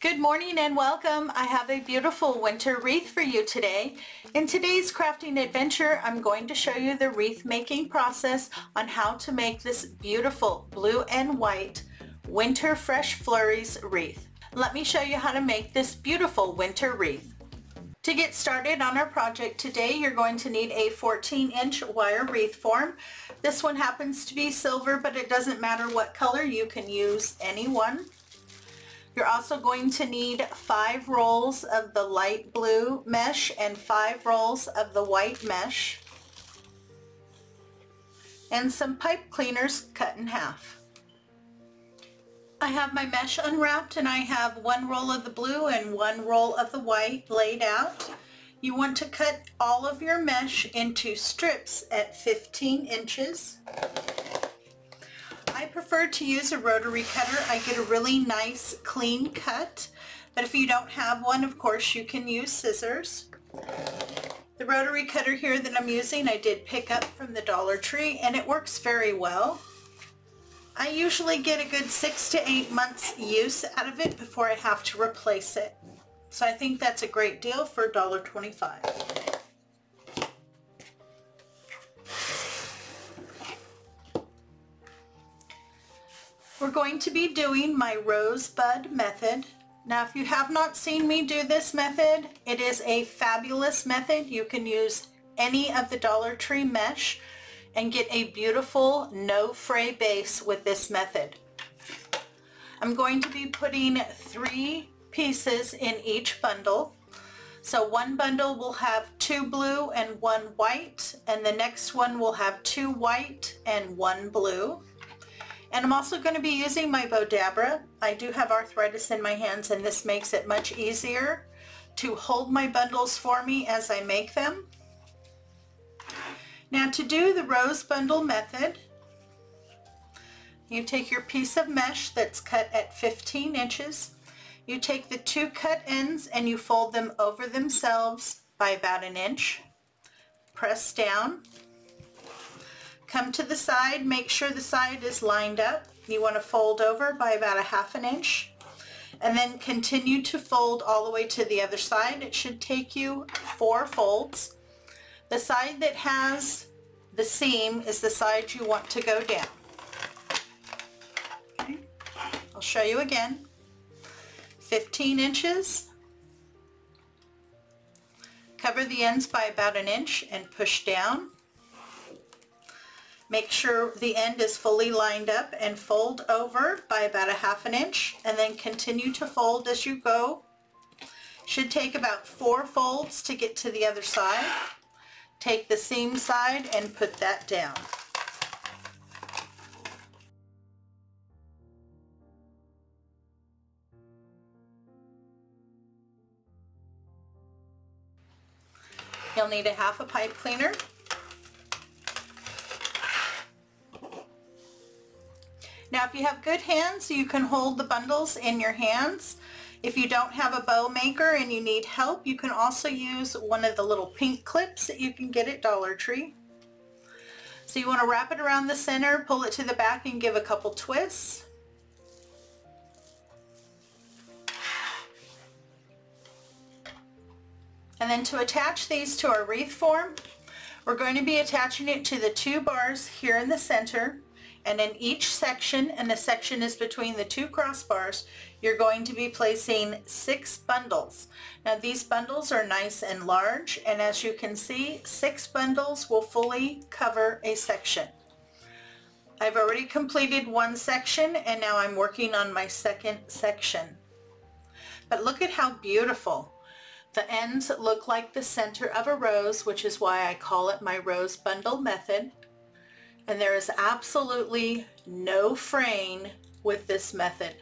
Good morning and welcome. I have a beautiful winter wreath for you today. In today's crafting adventure, I'm going to show you the wreath making process on how to make this beautiful blue and white winter fresh flurries wreath. Let me show you how to make this beautiful winter wreath. To get started on our project today, you're going to need a 14-inch wire wreath form. This one happens to be silver, but it doesn't matter what color. You can use any one. You're also going to need 5 rolls of the light blue mesh and 5 rolls of the white mesh, and some pipe cleaners cut in half. I have my mesh unwrapped and I have 1 roll of the blue and 1 roll of the white laid out. You want to cut all of your mesh into strips at 15 inches. I prefer to use a rotary cutter. I get a really nice clean cut, but if you don't have one, of course you can use scissors. The rotary cutter here that I'm using I did pick up from the Dollar Tree and it works very well. I usually get a good 6 to 8 months use out of it before I have to replace it. So I think that's a great deal for $1.25. We're going to be doing my Rosebud Method. Now if you have not seen me do this method, it is a fabulous method. You can use any of the Dollar Tree mesh and get a beautiful no fray base with this method. I'm going to be putting 3 pieces in each bundle. So one bundle will have 2 blue and 1 white, and the next one will have 2 white and 1 blue. And I'm also going to be using my Bodabra. I do have arthritis in my hands and this makes it much easier to hold my bundles for me as I make them. Now to do the rose bundle method, you take your piece of mesh that's cut at 15 inches. You take the 2 cut ends and you fold them over themselves by about 1 inch. Press down. Come to the side, make sure the side is lined up. You want to fold over by about 1/2 inch and then continue to fold all the way to the other side. It should take you 4 folds. The side that has the seam is the side you want to go down. Okay. I'll show you again. 15 inches. Cover the ends by about 1 inch and push down. Make sure the end is fully lined up and fold over by about 1/2 inch and then continue to fold as you go. Should take about 4 folds to get to the other side. Take the seam side and put that down. You'll need a 1/2 pipe cleaner. Now if you have good hands, you can hold the bundles in your hands. If you don't have a bow maker and you need help, you can also use one of the little pink clips that you can get at Dollar Tree. So you want to wrap it around the center, pull it to the back and give a couple twists. And then to attach these to our wreath form, we're going to be attaching it to the 2 bars here in the center. And in each section, and the section is between the 2 crossbars, you're going to be placing 6 bundles. Now these bundles are nice and large, and as you can see, 6 bundles will fully cover a section. I've already completed 1 section and now I'm working on my 2nd section. But look at how beautiful. The ends look like the center of a rose, which is why I call it my rose bundle method. And there is absolutely no fraying with this method.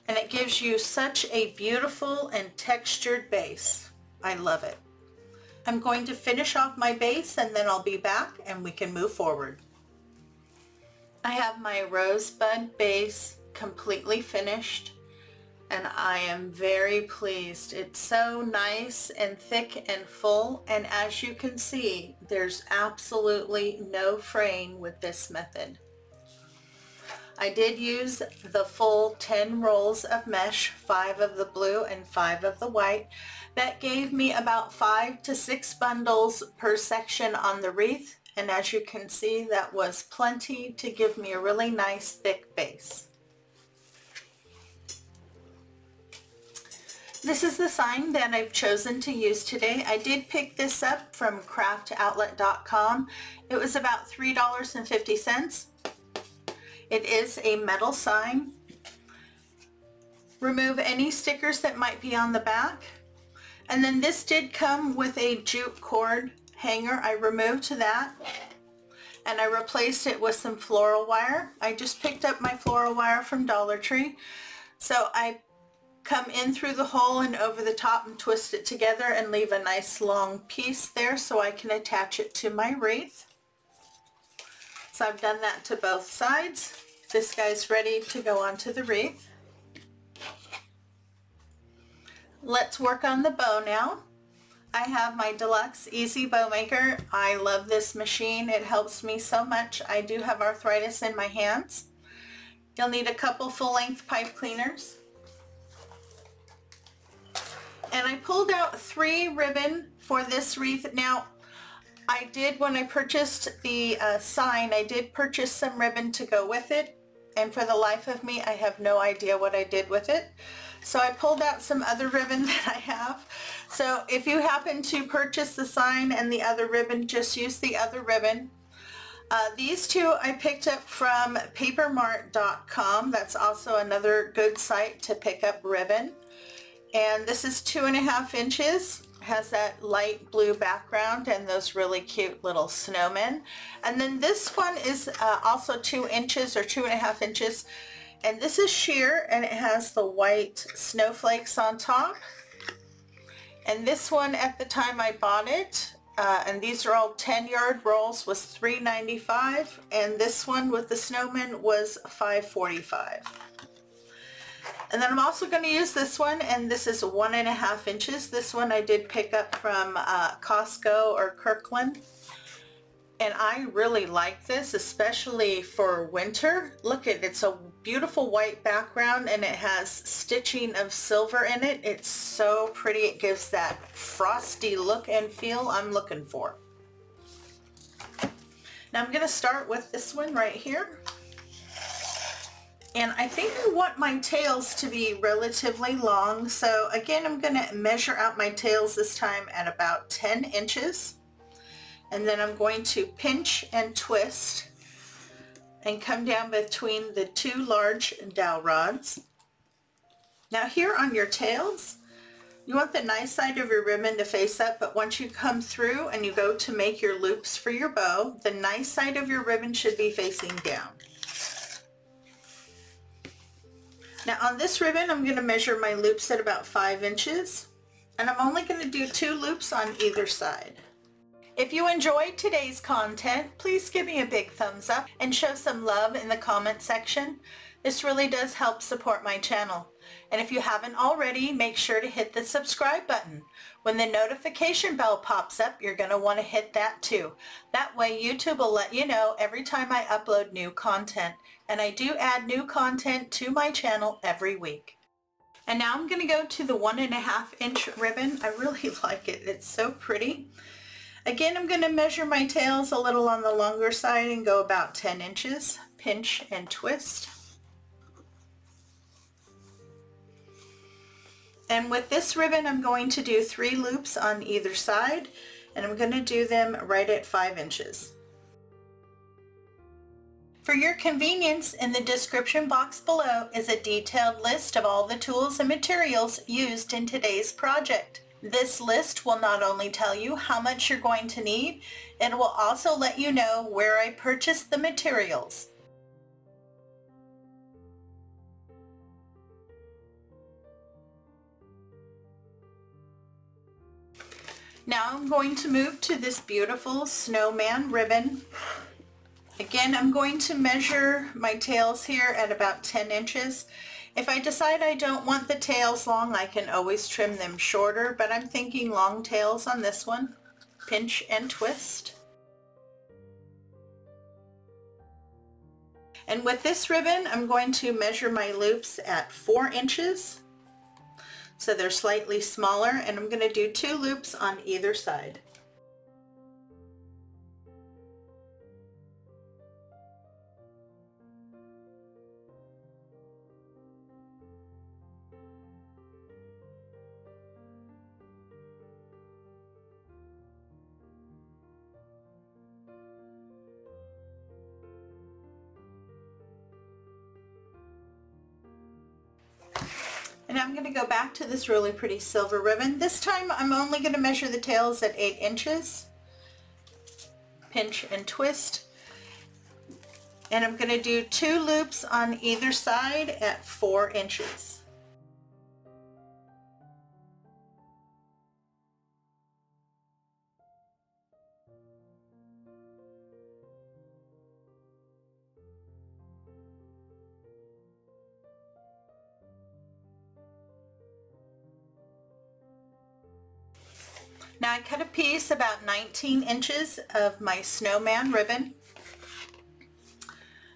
And it gives you such a beautiful and textured base. I love it. I'm going to finish off my base and then I'll be back and we can move forward. I have my rosebud base completely finished and I am very pleased. It's so nice and thick and full, and as you can see, there's absolutely no fraying with this method. I did use the full 10 rolls of mesh, 5 of the blue and 5 of the white. That gave me about 5 to 6 bundles per section on the wreath, and as you can see, that was plenty to give me a really nice thick base. This is the sign that I've chosen to use today. I did pick this up from craftoutlet.com. It was about $3.50. It is a metal sign. Remove any stickers that might be on the back. And then this did come with a jute cord hanger. I removed that and I replaced it with some floral wire. I just picked up my floral wire from Dollar Tree. So I come in through the hole and over the top and twist it together and leave a nice long piece there so I can attach it to my wreath. So I've done that to both sides. This guy's ready to go onto the wreath. Let's work on the bow now. I have my Deluxe Easy Bow Maker. I love this machine. It helps me so much. I do have arthritis in my hands. You'll need a couple full-length pipe cleaners. And I pulled out 3 ribbon for this wreath. Now, I did, when I purchased the sign, I did purchase some ribbon to go with it. And for the life of me, I have no idea what I did with it. So I pulled out some other ribbon that I have. So if you happen to purchase the sign and the other ribbon, just use the other ribbon. These two I picked up from papermart.com. That's also another good site to pick up ribbon. And this is 2.5 inches, has that light blue background and those really cute little snowmen. And then this one is also 2 inches or 2.5 inches. And this is sheer and it has the white snowflakes on top. And this one at the time I bought it, and these are all 10-yard rolls, was $3.95. And this one with the snowman was $5.45. And then I'm also going to use this one, and this is 1.5 inches. This one I did pick up from Costco or Kirkland. And I really like this, especially for winter. Look at it, it's a beautiful white background and it has stitching of silver in it. It's so pretty. It gives that frosty look and feel I'm looking for. Now I'm going to start with this one right here. And I think I want my tails to be relatively long. So again, I'm going to measure out my tails this time at about 10 inches. And then I'm going to pinch and twist and come down between the 2 large dowel rods. Now here on your tails, you want the nice side of your ribbon to face up, but once you come through and you go to make your loops for your bow, the nice side of your ribbon should be facing down. Now on this ribbon, I'm going to measure my loops at about 5 inches, and I'm only going to do 2 loops on either side. If you enjoyed today's content, please give me a big thumbs up and show some love in the comment section. This really does help support my channel. And if you haven't already, make sure to hit the subscribe button. When the notification bell pops up, you're going to want to hit that too. That way YouTube will let you know every time I upload new content. And I do add new content to my channel every week. And now I'm going to go to the 1.5 inch ribbon. I really like it. It's so pretty. Again, I'm going to measure my tails a little on the longer side and go about 10 inches. Pinch and twist. And with this ribbon, I'm going to do 3 loops on either side, and I'm going to do them right at 5 inches. For your convenience, in the description box below is a detailed list of all the tools and materials used in today's project. This list will not only tell you how much you're going to need, it will also let you know where I purchased the materials. Now I'm going to move to this beautiful snowman ribbon. Again, I'm going to measure my tails here at about 10 inches. If I decide I don't want the tails long, I can always trim them shorter, but I'm thinking long tails on this one. Pinch and twist. And with this ribbon, I'm going to measure my loops at 4 inches. So they're slightly smaller, and I'm going to do 2 loops on either side. And I'm going to go back to this really pretty silver ribbon. This time I'm only going to measure the tails at 8 inches. Pinch and twist. And I'm going to do 2 loops on either side at 4 inches. Now I cut a piece about 19 inches of my snowman ribbon.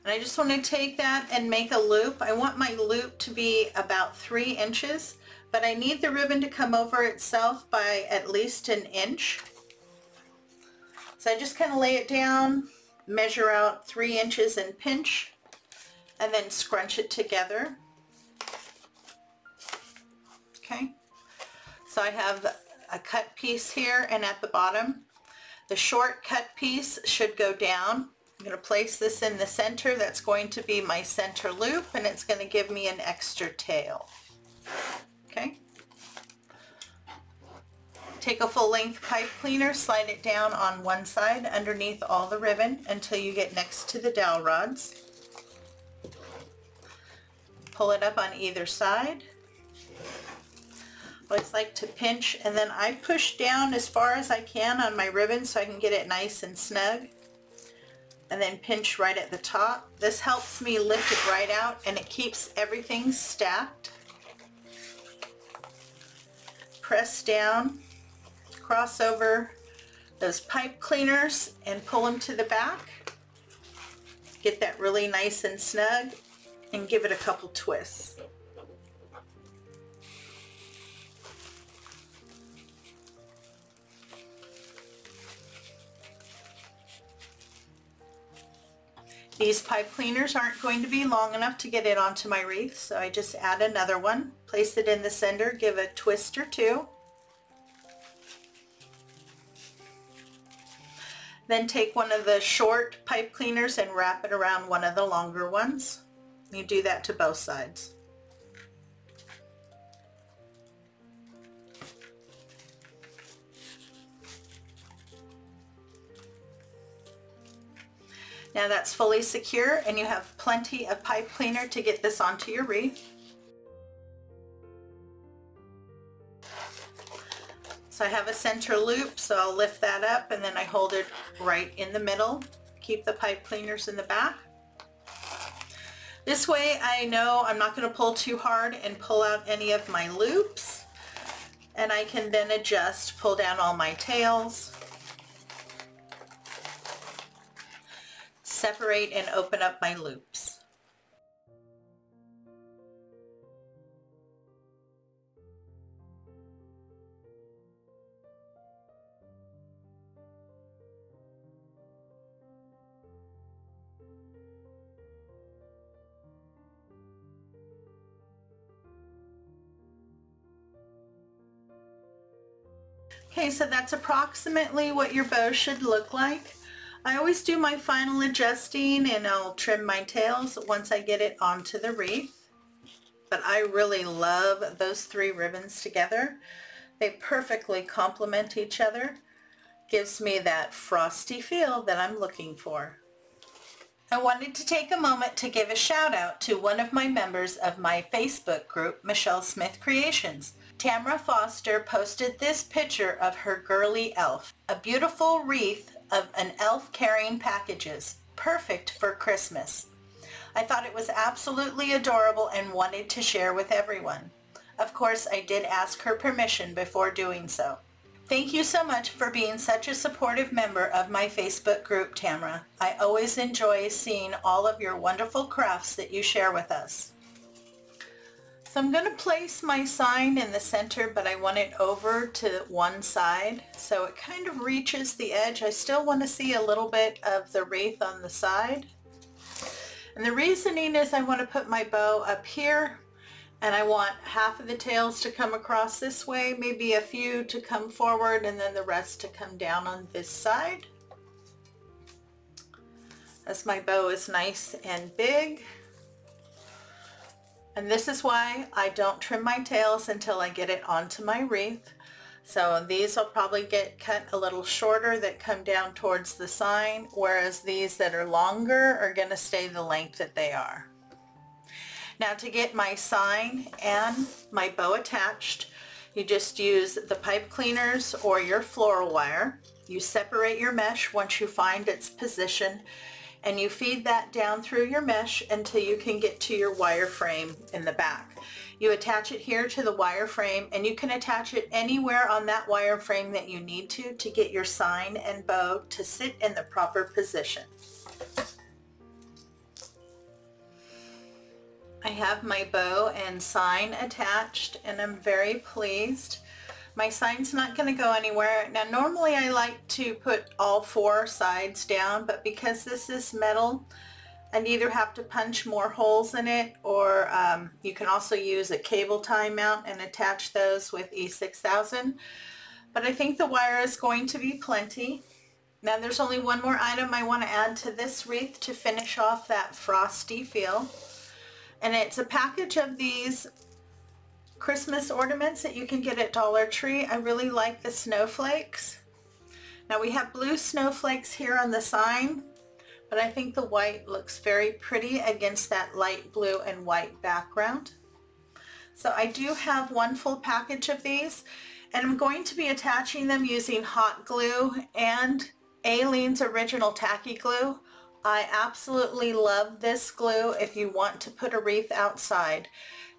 And I just want to take that and make a loop. I want my loop to be about 3 inches, but I need the ribbon to come over itself by at least 1 inch. So I just kind of lay it down, measure out 3 inches and pinch, and then scrunch it together. Okay, so I have a cut piece here, and at the bottom the short cut piece should go down. I'm going to place this in the center. That's going to be my center loop, and it's going to give me an extra tail. Okay, take a full length pipe cleaner, slide it down on one side underneath all the ribbon until you get next to the dowel rods. Pull it up on either side. I always like to pinch, and then I push down as far as I can on my ribbon so I can get it nice and snug, and then pinch right at the top. This helps me lift it right out, and it keeps everything stacked. Press down, cross over those pipe cleaners and pull them to the back. Get that really nice and snug, and give it a couple twists. These pipe cleaners aren't going to be long enough to get it onto my wreath, so I just add another one, place it in the center, give a twist or 2. Then take one of the short pipe cleaners and wrap it around one of the longer ones. You do that to both sides. Now that's fully secure, and you have plenty of pipe cleaner to get this onto your wreath. So I have a center loop, so I'll lift that up, and then I hold it right in the middle. Keep the pipe cleaners in the back. This way I know I'm not going to pull too hard and pull out any of my loops, and I can then adjust, pull down all my tails, separate and open up my loops. Okay, so that's approximately what your bow should look like. I always do my final adjusting, and I'll trim my tails once I get it onto the wreath. But I really love those 3 ribbons together. They perfectly complement each other. Gives me that frosty feel that I'm looking for. I wanted to take a moment to give a shout out to one of my members of my Facebook group, Michelle Smith Creations. Tamara Foster posted this picture of her girly elf, a beautiful wreath of an elf carrying packages, perfect for Christmas. I thought it was absolutely adorable and wanted to share with everyone. Of course, I did ask her permission before doing so. Thank you so much for being such a supportive member of my Facebook group, Tamara. I always enjoy seeing all of your wonderful crafts that you share with us. So I'm going to place my sign in the center, but I want it over to one side so it kind of reaches the edge. I still want to see a little bit of the wreath on the side. And the reasoning is I want to put my bow up here, and I want half of the tails to come across this way, maybe a few to come forward, and then the rest to come down on this side. As my bow is nice and big. And this is why I don't trim my tails until I get it onto my wreath. So these will probably get cut a little shorter that come down towards the sign, whereas these that are longer are going to stay the length that they are. Now to get my sign and my bow attached, you just use the pipe cleaners or your floral wire. You separate your mesh once you find its position, and you feed that down through your mesh until you can get to your wire frame in the back. You attach it here to the wire frame, and you can attach it anywhere on that wire frame that you need to get your sign and bow to sit in the proper position. I have my bow and sign attached, and I'm very pleased. My sign's not going to go anywhere. Now normally I like to put all four sides down, but because this is metal, I'd either have to punch more holes in it, or you can also use a cable tie mount and attach those with E6000. But I think the wire is going to be plenty. Now there's only one more item I want to add to this wreath to finish off that frosty feel. And it's a package of these Christmas ornaments that you can get at Dollar Tree. I really like the snowflakes. Now we have blue snowflakes here on the sign, but I think the white looks very pretty against that light blue and white background. So I do have one full package of these, and I'm going to be attaching them using hot glue and Aleene's original tacky glue. I absolutely love this glue if you want to put a wreath outside.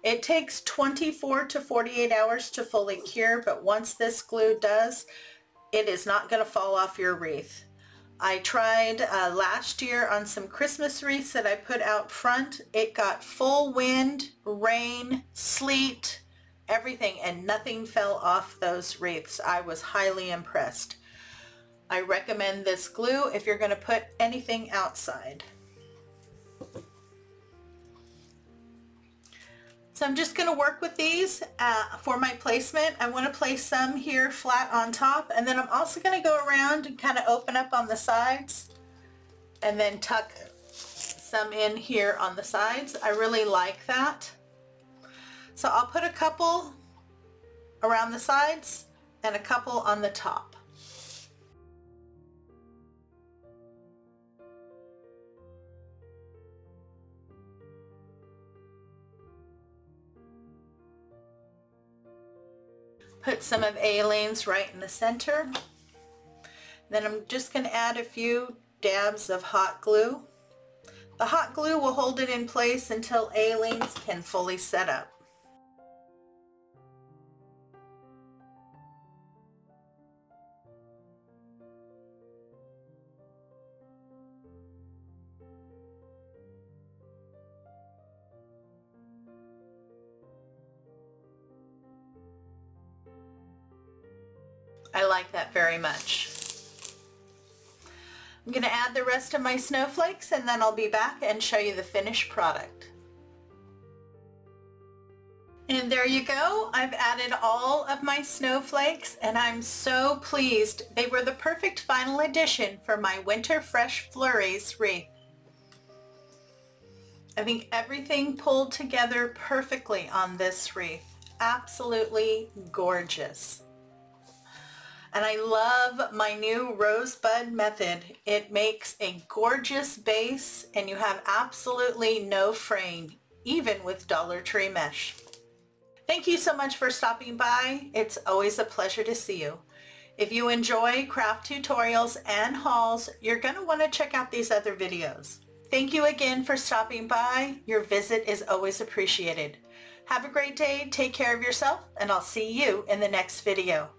It takes 24 to 48 hours to fully cure, but once this glue does, it is not going to fall off your wreath. I tried last year on some Christmas wreaths that I put out front. It got full wind, rain, sleet, everything, and nothing fell off those wreaths. I was highly impressed. I recommend this glue if you're going to put anything outside. So I'm just going to work with these for my placement. I want to place some here flat on top, and then I'm also going to go around and kind of open up on the sides and then tuck some in here on the sides. I really like that. So I'll put a couple around the sides and a couple on the top. Put some of Aleene's right in the center. Then I'm just going to add a few dabs of hot glue. The hot glue will hold it in place until Aleene's can fully set up. I like that very much. I'm going to add the rest of my snowflakes, and then I'll be back and show you the finished product. And there you go. I've added all of my snowflakes, and I'm so pleased. They were the perfect final addition for my Winter Fresh Flurries wreath. I think everything pulled together perfectly on this wreath. Absolutely gorgeous. And I love my new Rosebud Method. It makes a gorgeous base, and you have absolutely no fraying, even with Dollar Tree mesh. Thank you so much for stopping by. It's always a pleasure to see you. If you enjoy craft tutorials and hauls, you're going to want to check out these other videos. Thank you again for stopping by. Your visit is always appreciated. Have a great day, take care of yourself, and I'll see you in the next video.